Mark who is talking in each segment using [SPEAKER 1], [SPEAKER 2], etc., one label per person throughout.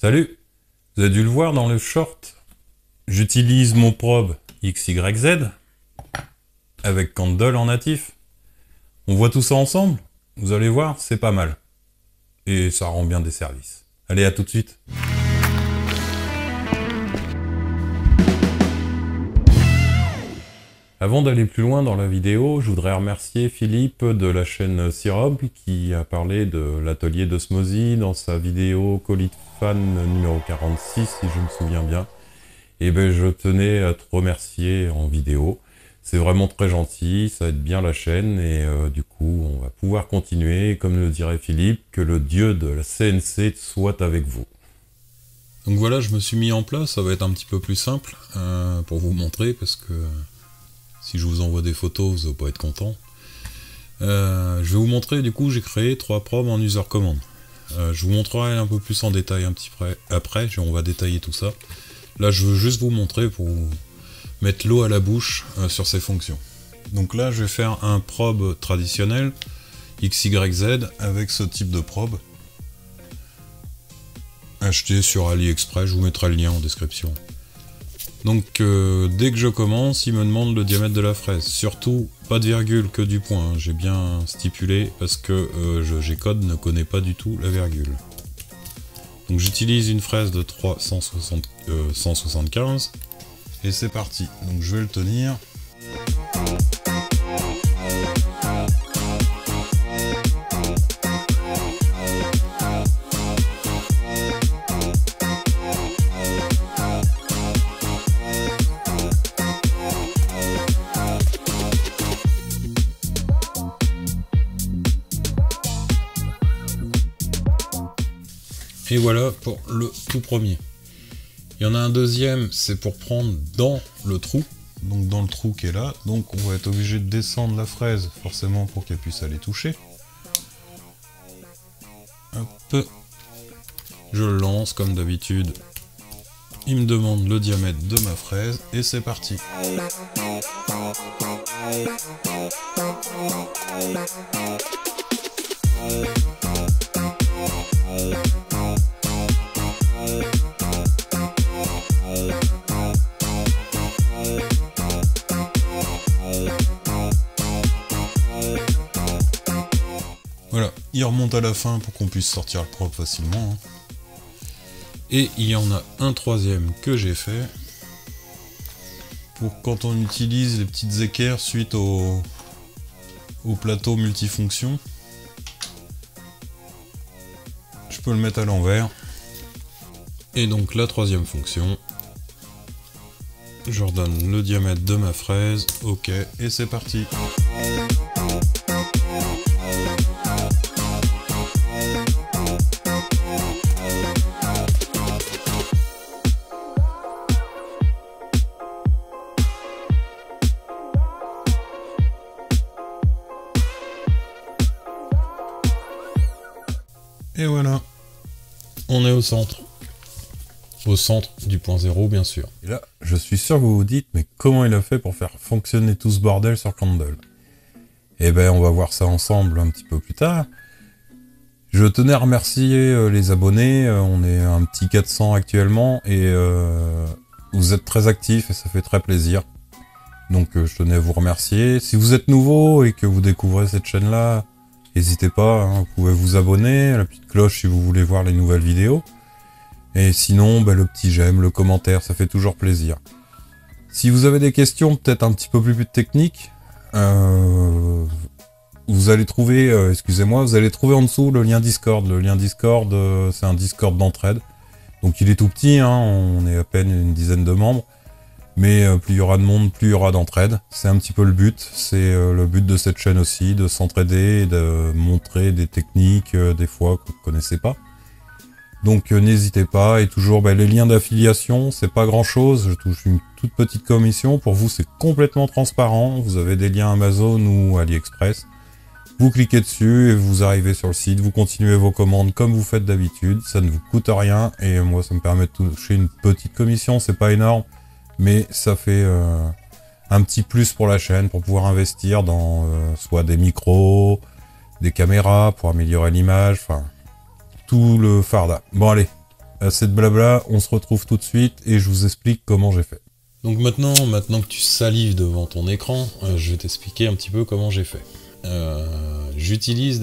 [SPEAKER 1] Salut! Vous avez dû le voir dans le short. J'utilise mon probe XYZ avec Candle en natif. On voit tout ça ensemble? Vous allez voir, c'est pas mal. Et ça rend bien des services. Allez, à tout de suite. Avant d'aller plus loin dans la vidéo, je voudrais remercier Philippe de la chaîne Syrup qui a parlé de l'atelier d'osmosie dans sa vidéo Colis de fan numéro 46, si je me souviens bien. Et ben je tenais à te remercier en vidéo. C'est vraiment très gentil, ça aide bien la chaîne et du coup on va pouvoir continuer. Et comme le dirait Philippe, que le dieu de la CNC soit avec vous. Donc voilà, je me suis mis en place, ça va être un petit peu plus simple pour vous montrer parce que si je vous envoie des photos, vous n'allez pas être content. Je vais vous montrer, du coup, j'ai créé 3 probes en user command. Je vous montrerai un peu plus en détail un petit peu après, on va détailler tout ça. Là, je veux juste vous montrer pour vous mettre l'eau à la bouche sur ces fonctions. Donc là, je vais faire un probe traditionnel, XYZ, avec ce type de probe. Acheté sur AliExpress, je vous mettrai le lien en description. Donc dès que je commence, il me demande le diamètre de la fraise. Surtout, pas de virgule, que du point. J'ai bien stipulé parce que G-Code ne connaît pas du tout la virgule. Donc j'utilise une fraise de 175 et c'est parti. Donc je vais le tenir. Et voilà pour le tout premier. Il y en a un deuxième, c'est pour prendre dans le trou. Donc dans le trou qui est là. Donc on va être obligé de descendre la fraise forcément pour qu'elle puisse aller toucher. Hop. Je le lance comme d'habitude. Il me demande le diamètre de ma fraise et c'est parti. Voilà, il remonte à la fin pour qu'on puisse sortir le probe facilement. Et il y en a un troisième que j'ai fait pour quand on utilise les petites équerres suite au plateau multifonction. Je peux le mettre à l'envers. Et donc la troisième fonction, je redonne le diamètre de ma fraise, ok, et c'est parti. Et voilà, on est au centre. Au centre du point zéro, bien sûr. Et là, je suis sûr que vous vous dites, mais comment il a fait pour faire fonctionner tout ce bordel sur Candle? Eh ben, on va voir ça ensemble un petit peu plus tard. Je tenais à remercier les abonnés, on est un petit 400 actuellement, et vous êtes très actifs et ça fait très plaisir. Donc je tenais à vous remercier. Si vous êtes nouveau et que vous découvrez cette chaîne-là, n'hésitez pas, hein, vous pouvez vous abonner, la petite cloche si vous voulez voir les nouvelles vidéos. Et sinon, le petit j'aime, le commentaire, ça fait toujours plaisir. Si vous avez des questions peut-être un petit peu plus techniques, vous allez trouver, vous allez trouver en dessous le lien Discord. Le lien Discord, c'est un Discord d'entraide. Donc il est tout petit, hein, on est à peine une dizaine de membres. Mais plus il y aura de monde, plus il y aura d'entraide. C'est un petit peu le but. C'est le but de cette chaîne aussi, de s'entraider et de montrer des techniques, des fois, que vous ne connaissez pas. Donc n'hésitez pas. Et toujours, les liens d'affiliation, c'est pas grand-chose. Je touche une toute petite commission. Pour vous, c'est complètement transparent. Vous avez des liens Amazon ou AliExpress. Vous cliquez dessus et vous arrivez sur le site. Vous continuez vos commandes comme vous faites d'habitude. Ça ne vous coûte rien. Et moi, ça me permet de toucher une petite commission. C'est pas énorme. Mais ça fait un petit plus pour la chaîne, pour pouvoir investir dans soit des micros, des caméras pour améliorer l'image, enfin tout le farda. Bon allez, assez de blabla, on se retrouve tout de suite et je vous explique comment j'ai fait. Donc maintenant que tu salives devant ton écran, je vais t'expliquer un petit peu comment j'ai fait. J'utilise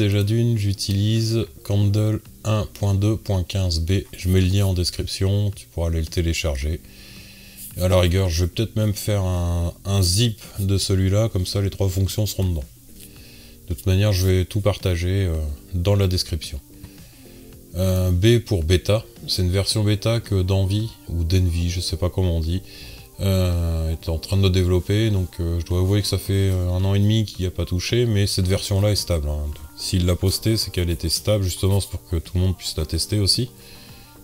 [SPEAKER 1] Candle 1.2.15b, je mets le lien en description, tu pourras aller le télécharger. Et à la rigueur, je vais peut-être même faire un zip de celui-là, comme ça les 3 fonctions seront dedans. De toute manière, je vais tout partager dans la description. B pour bêta, c'est une version bêta que d'Envy, ou d'Envy, je sais pas comment on dit, est en train de développer, donc je dois avouer que ça fait 1 an et demi qu'il n'y a pas touché, mais cette version-là est stable. Hein. S'il l'a postée, c'est qu'elle était stable, justement, c'est pour que tout le monde puisse la tester aussi.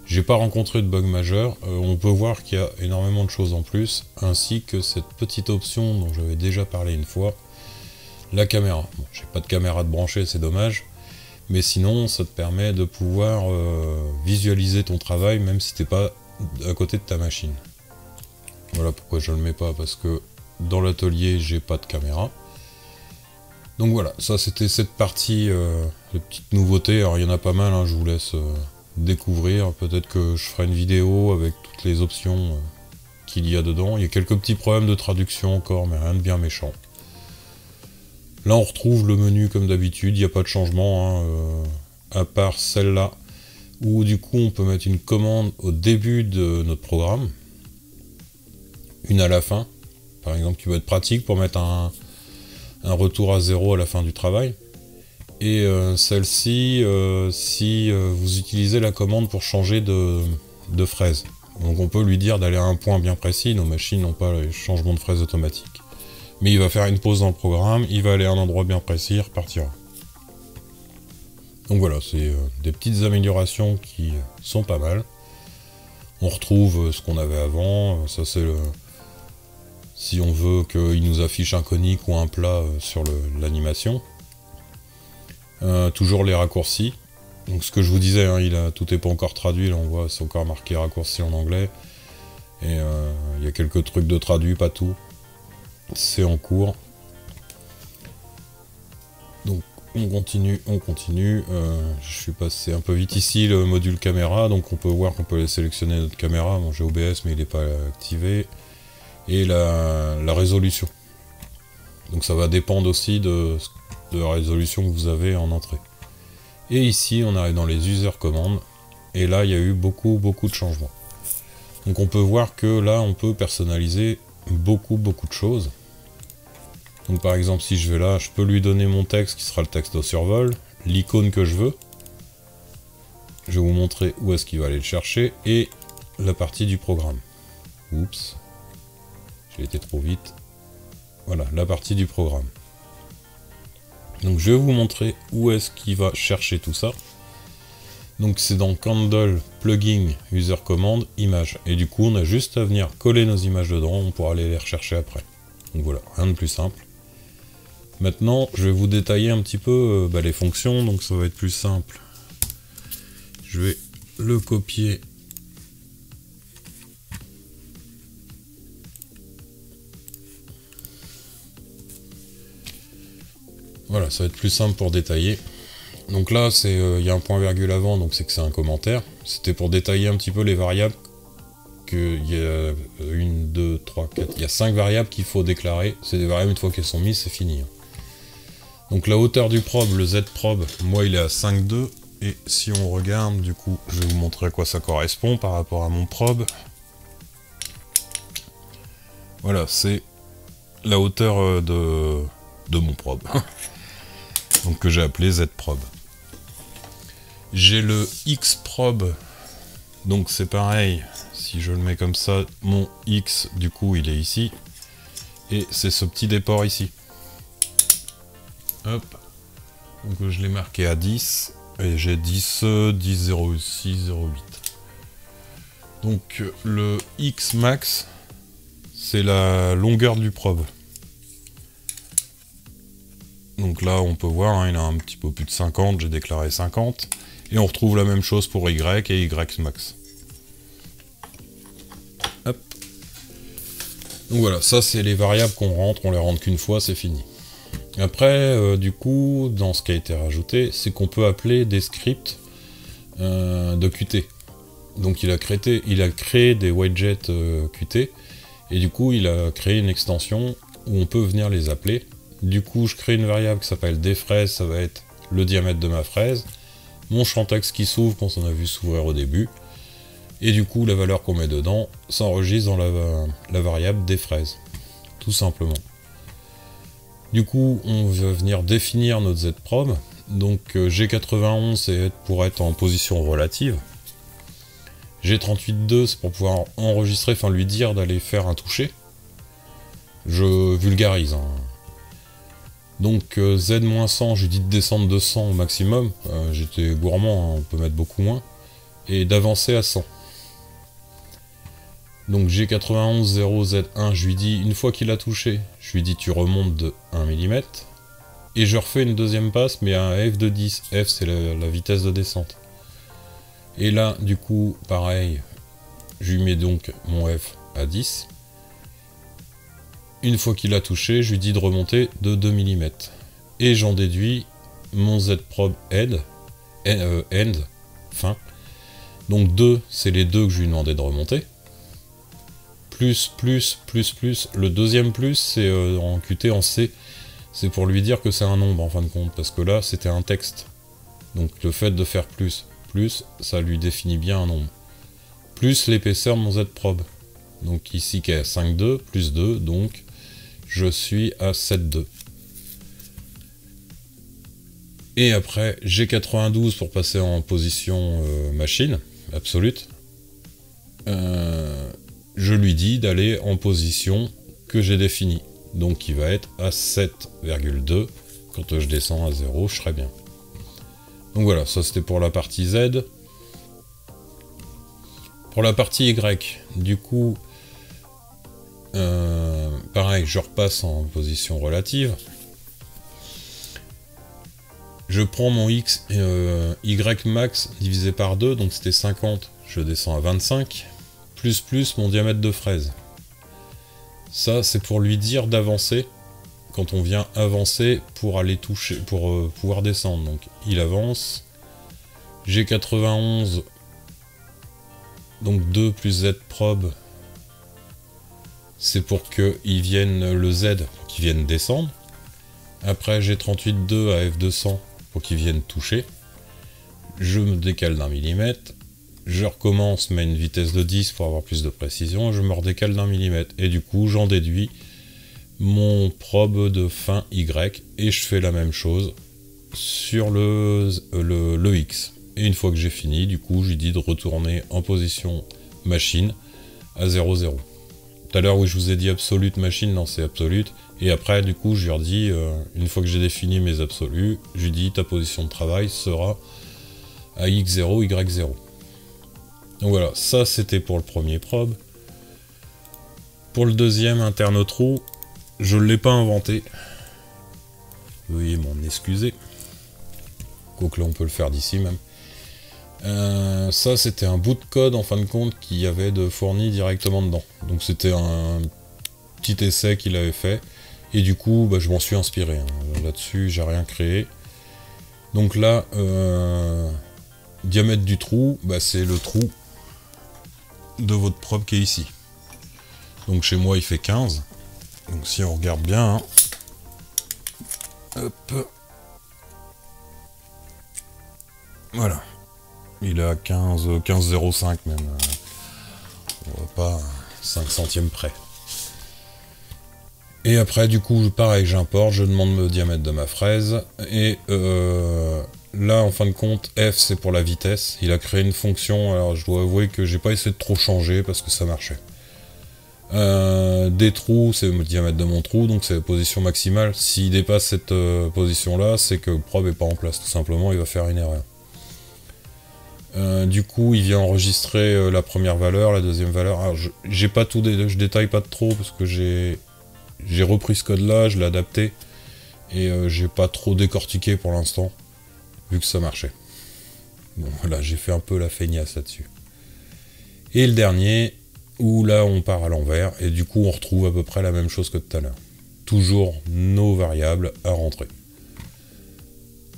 [SPEAKER 1] J'ai pas rencontré de bug majeur, on peut voir qu'il y a énormément de choses en plus, ainsi que cette petite option dont j'avais déjà parlé une fois, la caméra. Bon, j'ai pas de caméra de brancher, c'est dommage, mais sinon ça te permet de pouvoir visualiser ton travail même si t'es pas à côté de ta machine. Voilà pourquoi je le mets pas, parce que dans l'atelier j'ai pas de caméra. Donc voilà, ça c'était cette partie de petites nouveautés. Alors il y en a pas mal, hein, je vous laisse découvrir. Peut-être que je ferai une vidéo avec toutes les options qu'il y a dedans. Il y a quelques petits problèmes de traduction encore, mais rien de bien méchant. Là on retrouve le menu comme d'habitude, il n'y a pas de changement, hein, à part celle-là, où du coup on peut mettre une commande au début de notre programme, une à la fin, par exemple qui va être pratique pour mettre un retour à 0 à la fin du travail, et celle-ci, si vous utilisez la commande pour changer de fraise. Donc on peut lui dire d'aller à un point bien précis, nos machines n'ont pas les changements de fraise automatiques. Mais il va faire une pause dans le programme, il va aller à un endroit bien précis, il repartira. Donc voilà, c'est des petites améliorations qui sont pas mal. On retrouve ce qu'on avait avant, ça c'est le... Si on veut qu'il nous affiche un conique ou un plat sur l'animation. Toujours les raccourcis. Donc ce que je vous disais, hein, tout n'est pas encore traduit, là on voit c'est encore marqué raccourci en anglais. Et il y a quelques trucs de traduit, pas tout. C'est en cours. Donc on continue. Je suis passé un peu vite ici, le module caméra, donc on peut voir qu'on peut sélectionner notre caméra. Bon, j'ai OBS mais il n'est pas activé. Et la résolution. Donc ça va dépendre aussi de la résolution que vous avez en entrée. Et ici on arrive dans les user commandes. Et là il y a eu beaucoup de changements. Donc on peut voir que là on peut personnaliser beaucoup de choses. Donc par exemple si je vais là, je peux lui donner mon texte qui sera le texte au survol, l'icône que je veux. Je vais vous montrer où est-ce qu'il va aller le chercher et la partie du programme. Oups, j'ai été trop vite. Voilà, la partie du programme. Donc je vais vous montrer où est-ce qu'il va chercher tout ça. Donc c'est dans Candle, Plugin, User Command, Images. Et du coup on a juste à venir coller nos images dedans, on pourra aller les rechercher après. Donc voilà, rien de plus simple. Maintenant je vais vous détailler un petit peu les fonctions, donc ça va être plus simple. Je vais le copier. Voilà, ça va être plus simple pour détailler. Donc là, il y a un point virgule avant, donc c'est que c'est un commentaire. C'était pour détailler un petit peu les variables. Il y a 1, 2, 3, 4, il y a 5 variables qu'il faut déclarer. C'est des variables, une fois qu'elles sont mises, c'est fini. Donc la hauteur du probe, le Z probe, moi il est à 5,2. Et si on regarde, du coup, je vais vous montrer à quoi ça correspond par rapport à mon probe. Voilà, c'est la hauteur de mon probe. Donc que j'ai appelé Z probe. J'ai le X probe, donc c'est pareil, si je le mets comme ça, mon X du coup il est ici, et c'est ce petit déport ici. Hop, donc je l'ai marqué à 10, et j'ai 10, 10, 06, 08. Donc le X max, c'est la longueur du probe. Donc là on peut voir, il a un petit peu plus de 50, j'ai déclaré 50. Et on retrouve la même chose pour Y et Y max. Hop. Donc voilà, ça c'est les variables qu'on rentre, on les rentre qu'une fois, c'est fini. Après, du coup, dans ce qui a été rajouté, c'est qu'on peut appeler des scripts de Qt. Donc il a créé des widgets Qt, et du coup il a créé une extension où on peut venir les appeler. Du coup je crée une variable qui s'appelle desFraises, ça va être le diamètre de ma fraise, mon champ texte qui s'ouvre quand on a vu s'ouvrir au début, et du coup la valeur qu'on met dedans s'enregistre dans la variable desFraises, tout simplement. Du coup on va venir définir notre zprob, donc G91 c'est pour être en position relative, G38.2 c'est pour pouvoir enregistrer, enfin lui dire d'aller faire un toucher. Je vulgarise, hein. Donc Z-100, je lui dis de descendre de 100 au maximum, j'étais gourmand, hein, on peut mettre beaucoup moins, et d'avancer à 100. Donc G91 0Z1, je lui dis, une fois qu'il a touché, je lui dis tu remontes de 1 mm, et je refais une deuxième passe, mais à F de 10, F c'est la vitesse de descente. Et là, du coup, pareil, je lui mets donc mon F à 10. Une fois qu'il a touché, je lui dis de remonter de 2 mm. Et j'en déduis mon zprob end, fin. Donc 2, c'est les 2 que je lui demandais de remonter. Plus, le deuxième plus, c'est en Qt, en C, c'est pour lui dire que c'est un nombre en fin de compte, parce que là, c'était un texte. Donc le fait de faire plus, ça lui définit bien un nombre. Plus l'épaisseur de mon zprob. Donc ici qui est 5,2, plus 2, donc je suis à 7,2. Et après, G92 pour passer en position machine, absolute. Je lui dis d'aller en position que j'ai définie. Donc il va être à 7,2. Quand je descends à 0, je serai bien. Donc voilà, ça c'était pour la partie Z. Pour la partie Y, du coup, pareil, je repasse en position relative. Je prends mon Y max divisé par 2, donc c'était 50, je descends à 25, plus mon diamètre de fraise. Ça, c'est pour lui dire d'avancer, quand on vient avancer pour aller toucher, pour pouvoir descendre. Donc il avance, G91, donc 2 plus zprob, c'est pour qu'il vienne le Z, pour qu'il vienne descendre. Après G38.2 à F200 pour qu'il vienne toucher. Je me décale d'1 mm. Je recommence, mais à une vitesse de 10 pour avoir plus de précision. Je me redécale d'1 mm. Et du coup, j'en déduis mon probe de fin Y. Et je fais la même chose sur le X. Et une fois que j'ai fini, du coup, je lui dis de retourner en position machine à 0,0. Tout à l'heure, oui, je vous ai dit absolute machine, non, c'est absolute. Et après, du coup, je lui redis, une fois que j'ai défini mes absolus, je lui dis ta position de travail sera à X0, Y0. Donc voilà, ça c'était pour le premier probe. Pour le deuxième interne au trou, je ne l'ai pas inventé. Veuillez m'en excuser. Quoique là, on peut le faire d'ici même. Ça c'était un bout de code en fin de compte qu'il y avait de fourni directement dedans. Donc c'était un petit essai qu'il avait fait. Et du coup, bah, je m'en suis inspiré. Hein. Là-dessus, j'ai rien créé. Donc là, diamètre du trou, bah, c'est le trou de votre probe qui est ici. Donc chez moi, il fait 15. Donc si on regarde bien, hein, hop, voilà. Il est à 15,05 même. On va pas 5 centièmes près. Et après, du coup, pareil, j'importe, je demande le diamètre de ma fraise, et là, en fin de compte, F, c'est pour la vitesse. Il a créé une fonction, alors je dois avouer que j'ai pas essayé de trop changer, parce que ça marchait. Des trous, c'est le diamètre de mon trou, donc c'est la position maximale. S'il dépasse cette position-là, c'est que le probe est pas en place, tout simplement, il va faire une erreur. Du coup, il vient enregistrer la première valeur, la deuxième valeur. Alors, j'ai pas tout, je détaille pas de trop, parce que j'ai repris ce code là, je l'ai adapté et j'ai pas trop décortiqué pour l'instant vu que ça marchait. Bon voilà, j'ai fait un peu la feignasse là-dessus. Et le dernier où là on part à l'envers et du coup on retrouve à peu près la même chose que tout à l'heure. Toujours nos variables à rentrer.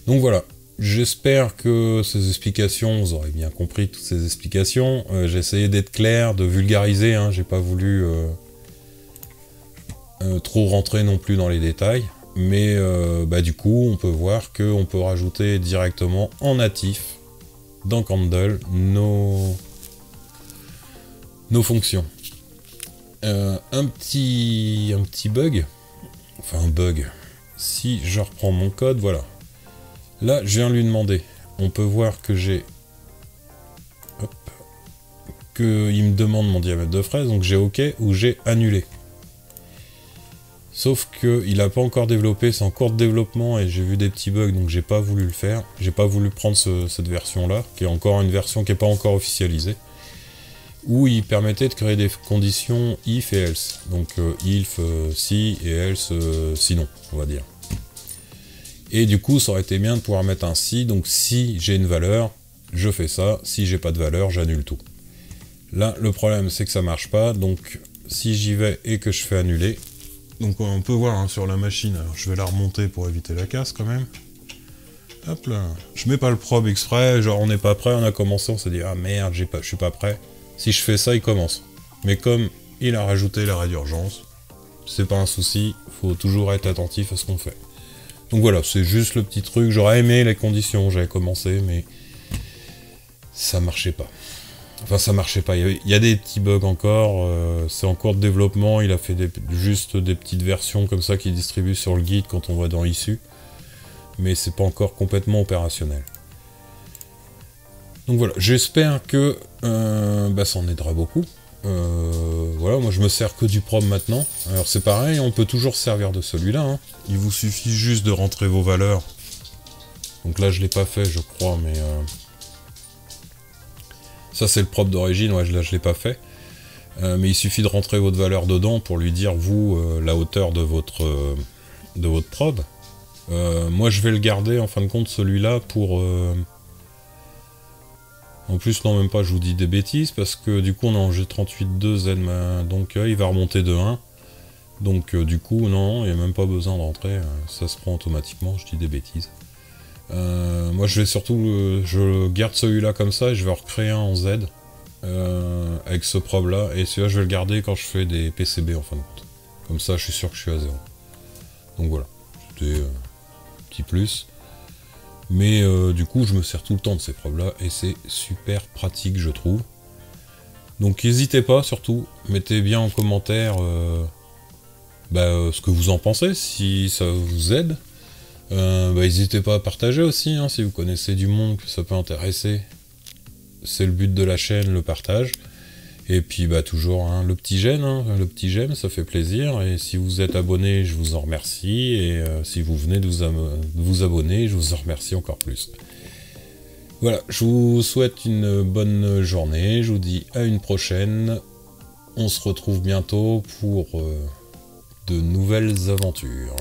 [SPEAKER 1] Donc voilà, J'espère que ces explications, vous aurez bien compris toutes ces explications. J'ai essayé d'être clair, de vulgariser, hein, j'ai pas voulu trop rentrer non plus dans les détails. Mais du coup, on peut voir qu'on peut rajouter directement en natif dans Candle nos fonctions. Un petit bug, enfin un bug, si je reprends mon code, voilà. Là, je viens lui demander. On peut voir que j'ai... qu'il me demande mon diamètre de fraise, donc j'ai OK ou j'ai annulé. Sauf qu'il n'a pas encore développé, c'est en cours de développement et j'ai vu des petits bugs, donc j'ai pas voulu le faire. J'ai pas voulu prendre cette version-là, qui est encore une version qui n'est pas encore officialisée, où il permettait de créer des conditions if et else. Donc if, si et else, sinon, on va dire. Et du coup, ça aurait été bien de pouvoir mettre un si, donc si j'ai une valeur, je fais ça, si j'ai pas de valeur, j'annule tout. Là, le problème, c'est que ça marche pas, donc si j'y vais et que je fais annuler, donc on peut voir hein, sur la machine, alors je vais la remonter pour éviter la casse quand même. Hop là, je mets pas le probe exprès, genre on n'est pas prêt, on a commencé, on s'est dit ah merde, je suis pas prêt. Si je fais ça, il commence. Mais comme il a rajouté l'arrêt d'urgence, c'est pas un souci, faut toujours être attentif à ce qu'on fait. Donc voilà, c'est juste le petit truc, j'aurais aimé les conditions, j'avais commencé, mais ça marchait pas. Enfin, ça marchait pas, il y a des petits bugs encore, c'est en cours de développement, il a fait juste des petites versions comme ça qu'il distribue sur le guide quand on va dans Issu, mais c'est pas encore complètement opérationnel. Donc voilà, j'espère que ça en aidera beaucoup. Voilà, moi je me sers que du probe maintenant. Alors c'est pareil, on peut toujours se servir de celui-là. Hein. Il vous suffit juste de rentrer vos valeurs. Donc là je l'ai pas fait je crois, mais... Ça c'est le probe d'origine, ouais, là je l'ai pas fait. Mais il suffit de rentrer votre valeur dedans pour lui dire, vous, la hauteur de votre probe. Moi je vais le garder en fin de compte celui-là pour... En plus, non, même pas, je vous dis des bêtises, parce que du coup, on est en G38.2 Z, donc il va remonter de 1. Donc, du coup, non, il n'y a même pas besoin de rentrer, ça se prend automatiquement, je dis des bêtises. Moi, je vais surtout, je garde celui-là comme ça, et je vais en recréer un en Z, avec ce probe-là, et celui-là, je vais le garder quand je fais des PCB, en fin de compte. Comme ça, je suis sûr que je suis à 0. Donc voilà, c'était un petit plus. Mais du coup, je me sers tout le temps de ces probes-là, et c'est super pratique, je trouve. Donc n'hésitez pas, surtout, mettez bien en commentaire ce que vous en pensez, si ça vous aide. N'hésitez pas à partager aussi, hein, si vous connaissez du monde que ça peut intéresser. C'est le but de la chaîne, le partage. Et puis toujours hein, le petit j'aime, ça fait plaisir. Et si vous êtes abonné, je vous en remercie. Et si vous venez de vous abonner, je vous en remercie encore plus. Voilà, je vous souhaite une bonne journée. Je vous dis à une prochaine. On se retrouve bientôt pour de nouvelles aventures.